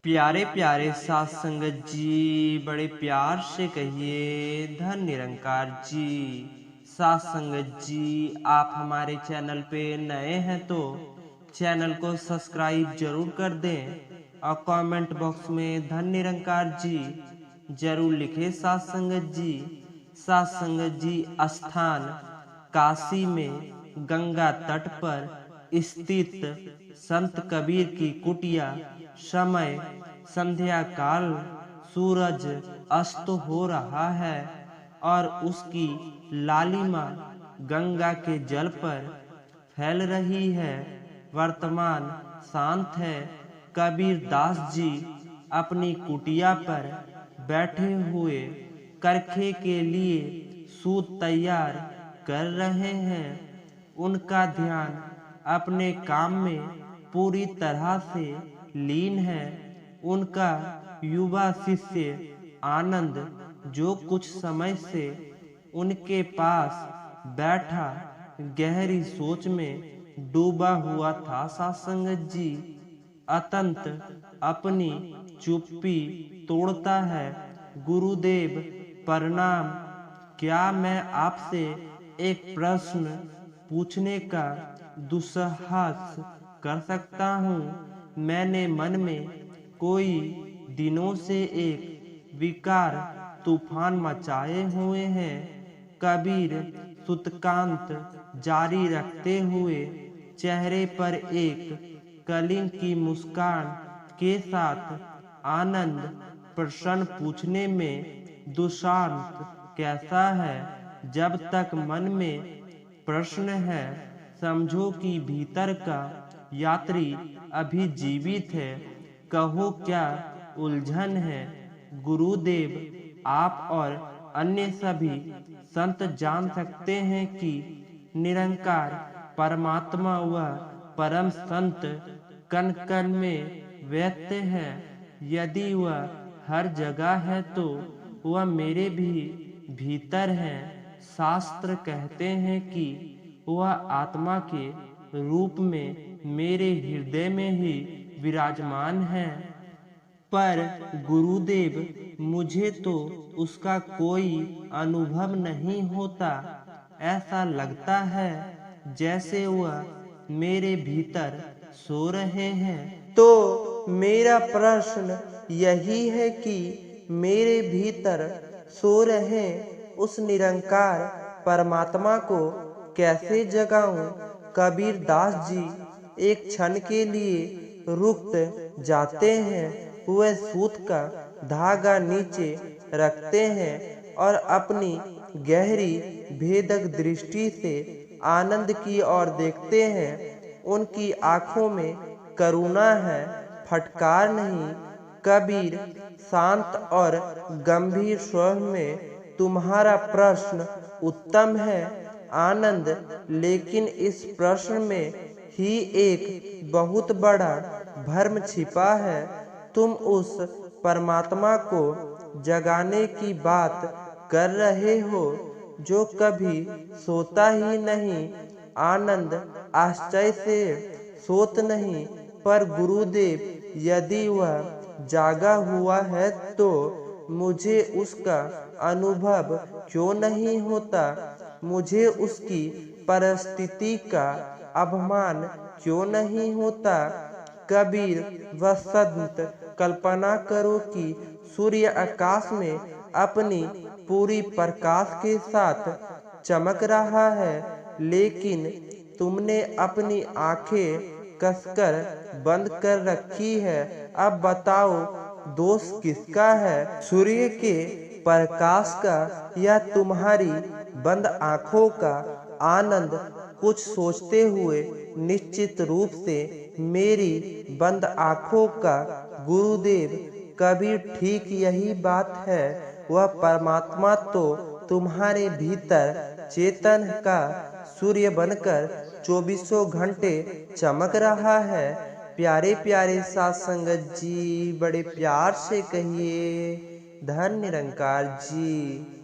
प्यारे प्यारे साथ संगत जी, बड़े प्यार से कहिए धन निरंकार जी। साथ संगत जी, आप हमारे चैनल पे नए हैं तो चैनल को सब्सक्राइब जरूर कर दें और कमेंट बॉक्स में धन निरंकार जी जरूर लिखें। साथ संगत जी, साथ संगत जी स्थान काशी में गंगा तट पर स्थित संत कबीर की कुटिया। समय संध्या काल, सूरज अस्त हो रहा है और उसकी लालिमा गंगा के जल पर फैल रही है। वर्तमान शांत है। कबीर दास जी अपनी कुटिया पर बैठे हुए करखे के लिए सूत तैयार कर रहे हैं। उनका ध्यान अपने काम में पूरी तरह से लीन है। उनका युवा शिष्य आनंद, जो कुछ समय से उनके पास बैठा गहरी सोच में डूबा हुआ था, सत्संगत जी अतंत अपनी चुप्पी तोड़ता है। गुरुदेव प्रणाम, क्या मैं आपसे एक प्रश्न पूछने का दुस्साहस कर सकता हूँ? मैंने मन में कोई दिनों से एक विकार तूफान मचाए हुए हैं। कबीर सूतकांत जारी रखते हुए चेहरे पर एक कलिंग की मुस्कान के साथ आनंद प्रश्न पूछने में दुष्यंत कैसा है? जब तक मन में प्रश्न है, समझो कि भीतर का यात्री अभी जीवित है। कहो क्या उलझन है? गुरुदेव, आप और अन्य सभी संत जान सकते हैं कि निरंकार परमात्मा व परम संत कण कण में व्यक्त है। यदि वह हर जगह है तो वह मेरे भी भीतर है। शास्त्र कहते हैं कि वह आत्मा के रूप में मेरे हृदय में ही विराजमान है। पर गुरुदेव, मुझे तो उसका कोई अनुभव नहीं होता। ऐसा लगता है जैसे वह मेरे भीतर सो रहे हैं। तो मेरा प्रश्न यही है कि मेरे भीतर सो रहे उस निरंकार परमात्मा को कैसे जगाऊं? कबीर दास जी एक क्षण के लिए रुक जाते हैं। वह सूत का धागा नीचे रखते हैं और अपनी गहरी भेदक दृष्टि से आनंद की ओर देखते हैं। उनकी आंखों में करुणा है, फटकार नहीं। कबीर शांत और गंभीर स्वर में, तुम्हारा प्रश्न उत्तम है आनंद, लेकिन इस प्रश्न में ही एक बहुत बड़ा भ्रम छिपा है। तुम उस परमात्मा को जगाने की बात कर रहे हो जो कभी सोता ही नहीं। आनंद आश्चर्य से, सोत नहीं, पर गुरुदेव, यदि वह जागा हुआ है तो मुझे उसका अनुभव क्यों नहीं होता? मुझे उसकी परिस्थिति का अभिमान क्यों नहीं होता? कबीर वसंत, कल्पना करो कि सूर्य आकाश में अपनी पूरी प्रकाश के साथ चमक रहा है, लेकिन तुमने अपनी आंखें कसकर बंद कर रखी है। अब बताओ दोष किसका है, सूर्य के प्रकाश का या तुम्हारी बंद आंखों का? आनंद कुछ सोचते हुए, निश्चित रूप से मेरी बंद आंखों का गुरुदेव। कबीर, ठीक यही बात है। वह परमात्मा तो तुम्हारे भीतर चेतन का सूर्य बनकर 24 घंटे चमक रहा है। प्यारे प्यारे साथ संगत जी, बड़े प्यार से कहिए धन निरंकार जी।